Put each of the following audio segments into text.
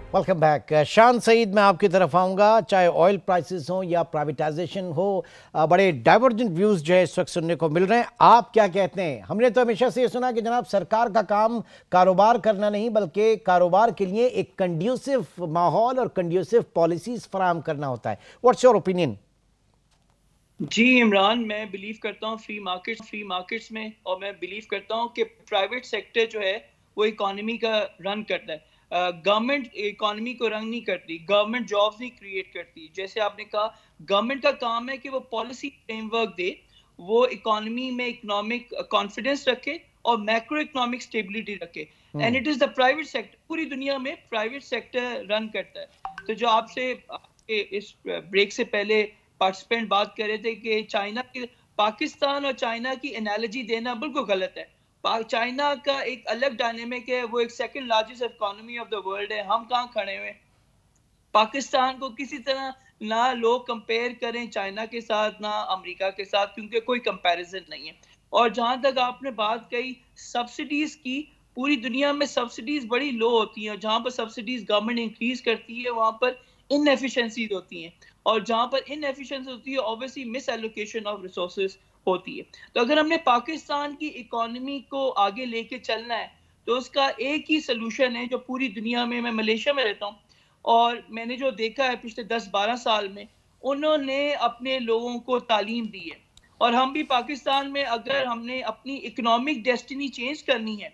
Welcome back. शान सईद, मैं आपकी तरफ आऊँगा। चाहे ऑयल प्राइसेस हों या प्राइवेटाइजेशन हो, बड़े डाइवर्जेंट व्यूज़ जो है इस वक्त सुनने को मिल रहे हैं। आप क्या कहते हैं? हमने तो हमेशा से ये सुना कि जनाब सरकार का काम कारोबार करना नहीं बल्कि कारोबार के लिए एक कंड्यूसिव माहौल और कंड्यूसिव पॉलिसीज़ फराहम करना होता है। What's your opinion? जी इमरान, मैं बिलीव करता हूँ फ्री मार्केट्स में, और मैं बिलीव करता हूँ कि प्राइवेट सेक्टर जो है वो इकोनॉमी का रन करता है। गवर्नमेंट इकोनॉमी को रन नहीं करती, गवर्नमेंट जॉब्स नहीं क्रिएट करती। जैसे आपने कहा, गवर्नमेंट का काम है कि वो पॉलिसी फ्रेमवर्क दे, वो इकोनॉमी में इकोनॉमिक कॉन्फिडेंस रखे और मैक्रो इकोनॉमिक स्टेबिलिटी रखे। And it is the private sector, पूरी दुनिया में प्राइवेट सेक्टर रन करता है। तो जो आपसे इस ब्रेक से पहले पार्टिसिपेंट बात कर रहे थे कि चाइना की, पाकिस्तान और चाइना की एनालॉजी देना बिल्कुल गलत है। चाइना का एक अलग डायनेमिक है, वो एक second largest economy of the world है। हम कहाँ खड़े हुए? पाकिस्तान को किसी तरह ना लोग कंपेयर करें चाइना के साथ, ना अमेरिका के साथ, क्योंकि कोई कंपैरिजन नहीं है। और जहां तक आपने बात कही सब्सिडीज की, पूरी दुनिया में सब्सिडीज बड़ी लो होती हैं, और जहां पर सब्सिडीज गवर्नमेंट इंक्रीज करती है वहां पर इनएफिशिएंसीज होती हैं, और जहां पर इनएफिशिएंसी होती है obviously miss allocation of resources होती है। तो अगर हमने पाकिस्तान की इकोनॉमी को आगे लेके चलना है तो उसका एक ही सोल्यूशन है जो पूरी दुनिया में, मैं मलेशिया में रहता हूँ और मैंने जो देखा है पिछले 10-12 साल में, उन्होंने अपने लोगों को तालीम दी है। और हम भी पाकिस्तान में अगर हमने अपनी इकोनॉमिक डेस्टिनी चेंज करनी है,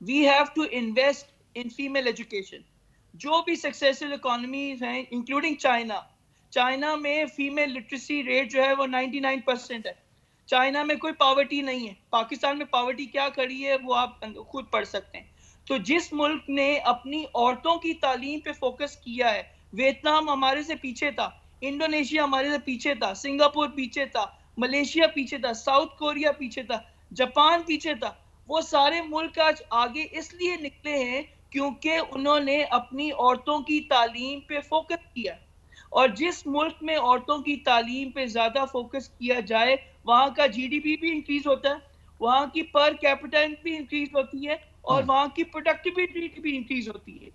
we have to invest in female education. जो भी सक्सेसफुल इकोनॉमीज हैं इंक्लूडिंग चाइना में फीमेल लिटरेसी रेट जो है वो 99% है। चाइना में कोई पॉवर्टी नहीं है। पाकिस्तान में पॉवर्टी क्या खड़ी है वो आप खुद पढ़ सकते हैं। तो जिस मुल्क ने अपनी औरतों की तालीम पे फोकस किया है, वियतनाम हमारे से पीछे था, इंडोनेशिया हमारे से पीछे था, सिंगापुर पीछे था, मलेशिया पीछे था, साउथ कोरिया पीछे था, जापान पीछे था। वो सारे मुल्क आज आगे इसलिए निकले हैं क्योंकि उन्होंने अपनी औरतों की तालीम पे फोकस किया। और जिस मुल्क में औरतों की तालीम पे ज्यादा फोकस किया जाए, वहाँ का जीडीपी भी इंक्रीज होता है, वहाँ की पर कैपिटा भी इंक्रीज होती है, और वहाँ की प्रोडक्टिविटी भी इंक्रीज होती है।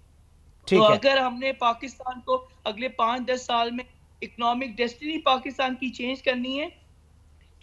तो अगर हमने पाकिस्तान को अगले 5-10 साल में इकोनॉमिक डेस्टिनी पाकिस्तान की चेंज करनी है,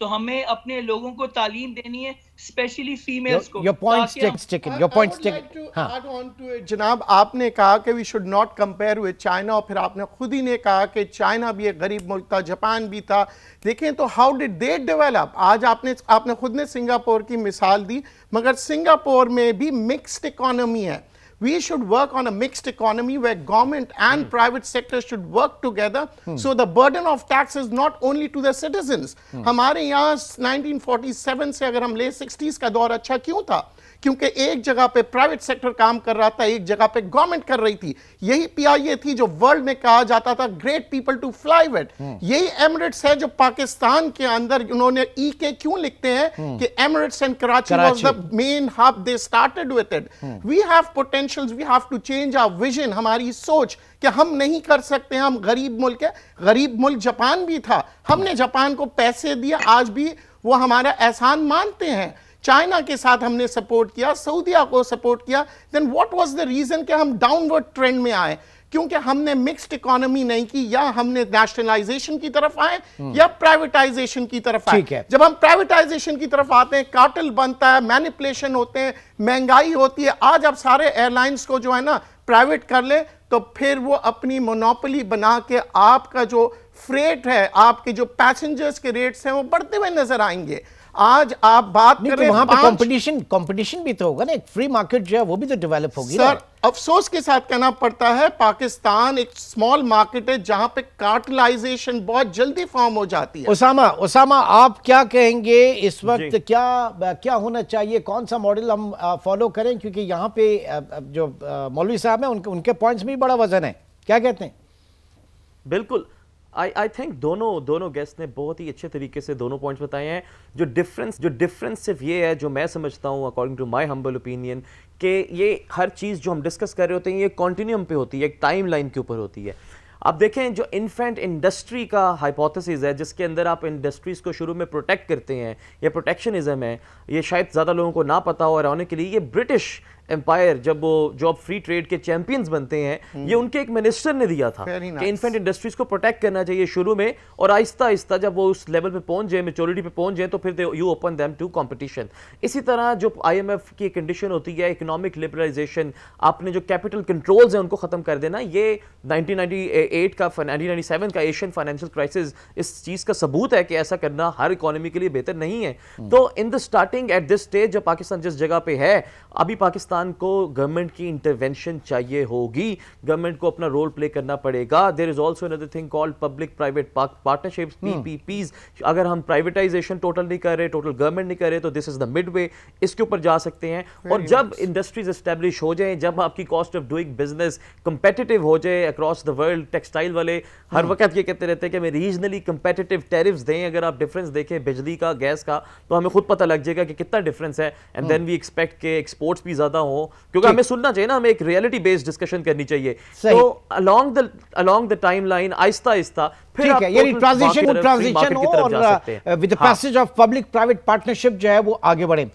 तो हमें अपने लोगों को तालीम देनी है, स्पेशली फीमेल्स को। Your point sticking. Your point sticking. I would like to add on to it. जनाब, आपने कहा कि we should not compare with China, और फिर आपने खुद ही ने कहा कि चाइना भी एक गरीब मुल्क था, जापान भी था। देखें तो how did they develop? आज आपने खुद ने सिंगापुर की मिसाल दी, मगर सिंगापुर में भी मिक्स्ड इकोनॉमी है। We should work on a mixed economy where government and private sector should work together, so the burden of tax is not only to the citizens. हमारे यहाँ 1947 से अगर हम ले 60s का दौर अच्छा क्यों था? क्योंकि एक जगह पे प्राइवेट सेक्टर काम कर रहा था, एक जगह पे गवर्नमेंट कर रही थी। यही पीआईए थी जो वर्ल्ड में कहा जाता था great people to fly with. यही एमिरेट्स है जो पाकिस्तान के अंदर उन्होंने ई के क्यों लिखते हैं कि Emirates and Karachi was the main hub, they started with it. We have potentials, we have to change our vision, हमारी सोच कि हम नहीं कर सकते, हम गरीब मुल्क है। गरीब मुल्क जापान भी था, हमने जापान को पैसे दिया, आज भी वो हमारा एहसान मानते हैं। चाइना के साथ हमने सपोर्ट किया, सऊदीया को सपोर्ट किया। Then what was the reason कि हम डाउनवर्ड ट्रेंड में आए? क्योंकि हमने मिक्स्ड इकोनॉमी नहीं की, या हमने नेशनलाइजेशन की तरफ आए या प्राइवेटाइजेशन की तरफ आए। जब हम प्राइवेटाइजेशन की तरफ आते हैं, कार्टेल बनता है, मैनिपुलेशन होते हैं, महंगाई होती है। आज अब सारे एयरलाइंस को जो है ना प्राइवेट कर ले, तो फिर वो अपनी मोनोपोली बना के आपका जो फ्रेट है, आपके जो पैसेंजर्स के रेट्स हैं वो बढ़ते हुए नजर आएंगे। आज आप बात कर रहे हैं, वहां पे कंपटीशन भी तो होगा ना, एक फ्री मार्केट जो है वो भी तो डेवलप होगी। सर, अफसोस के साथ कहना पड़ता है पाकिस्तान एक स्मॉल मार्केट है जहां पे कार्टेलाइजेशन बहुत जल्दी फॉर्म हो जाती है। उसामा, आप क्या कहेंगे इस वक्त? क्या होना चाहिए, कौन सा मॉडल हम फॉलो करें? क्योंकि यहाँ पे जो मौलवी साहब हैं उनके पॉइंट्स में भी बड़ा वजन है, क्या कहते हैं? बिल्कुल, आई थिंक दोनों गेस्ट ने बहुत ही अच्छे तरीके से दोनों पॉइंट्स बताए हैं। जो डिफरेंस सिर्फ ये है, जो मैं समझता हूँ according to my humble opinion, कि ये हर चीज़ जो हम डिस्कस कर रहे होते हैं ये कॉन्टिन्यूम पे होती है, एक टाइम लाइन के ऊपर होती है। आप देखें, जो इन्फेंट इंडस्ट्री का हाइपोथेसिस है, जिसके अंदर आप इंडस्ट्रीज़ को शुरू में प्रोटेक्ट करते हैं, ये प्रोटेक्शनिज्म है, ये शायद ज़्यादा लोगों को ना पता हो, और आने के लिए ये ब्रिटिश empire, جب وہ جو اب free trade کے champions بنتے ہیں, یہ ان کے ایک minister نے دیا تھا کہ infant industries کو protect کرنا چاہیے شروع میں, اور آہستہ آہستہ جب وہ اس لیول پہ پہنچ جائے, میچورٹی پہ پہنچ جائیں, تو پھر you open them to competition. اسی طرح جو IMF کی کنڈیشن ہوتی ہے اکنامک لبرلائزیشن, آپ نے جو کیپٹل کنٹرولز ہیں ان کو ختم کر دینا, یہ 1998 کا 1997 کا ایشین فائنینشیل کرائسس اس چیز کا ثبوت ہے کہ ایسا کرنا ہر اکانومی کے لیے بہتر نہیں ہے. تو in the starting at this stage جب پاکستان جس جگہ پہ ہے, ابھی پاکستان کو گورنمنٹ کی انٹرونشن چاہیے ہوگی, گورنمنٹ کو اپنا رول پلے کرنا پڑے گا. There is also another thing called public private partnerships, PPPs. اگر ہم پرائیویٹائزیشن ٹوٹل نہیں کر رہے, ٹوٹل گورنمنٹ نہیں کر رہے, تو دس از دا مڈ وے, اس کے اوپر جا سکتے ہیں. اور جب انڈسٹریز اسٹیبلش ہو جائیں, جب آپ کی cost of doing business competitive ہو جائے اکراس دا ورلڈ, ٹیکسٹائل والے ہر وقت یہ کہتے رہتے ہیں کہ ہمیں ریجنلی کمپیٹیٹیو ٹیرفز دیں. اگر آپ ڈفرینس دیکھیں بجلی کا, گیس کا, تو ہمیں خود پتہ لگ جائے گا کہ کتنا ڈفرینس ہے. اینڈ دین وی ایکسپیکٹ کہ ایکسپورٹس بھی زیادہ ہوں, کیونکہ ہمیں سننا چاہیے نا, ہمیں ایک ریئلٹی بیسڈ ڈسکشن کرنی چاہیے. تو along the timeline آہستہ آہستہ پھر آپ یعنی ٹرانزیشن ہو, اور with the passage of public private partnership جو ہے وہ آگے بڑھے.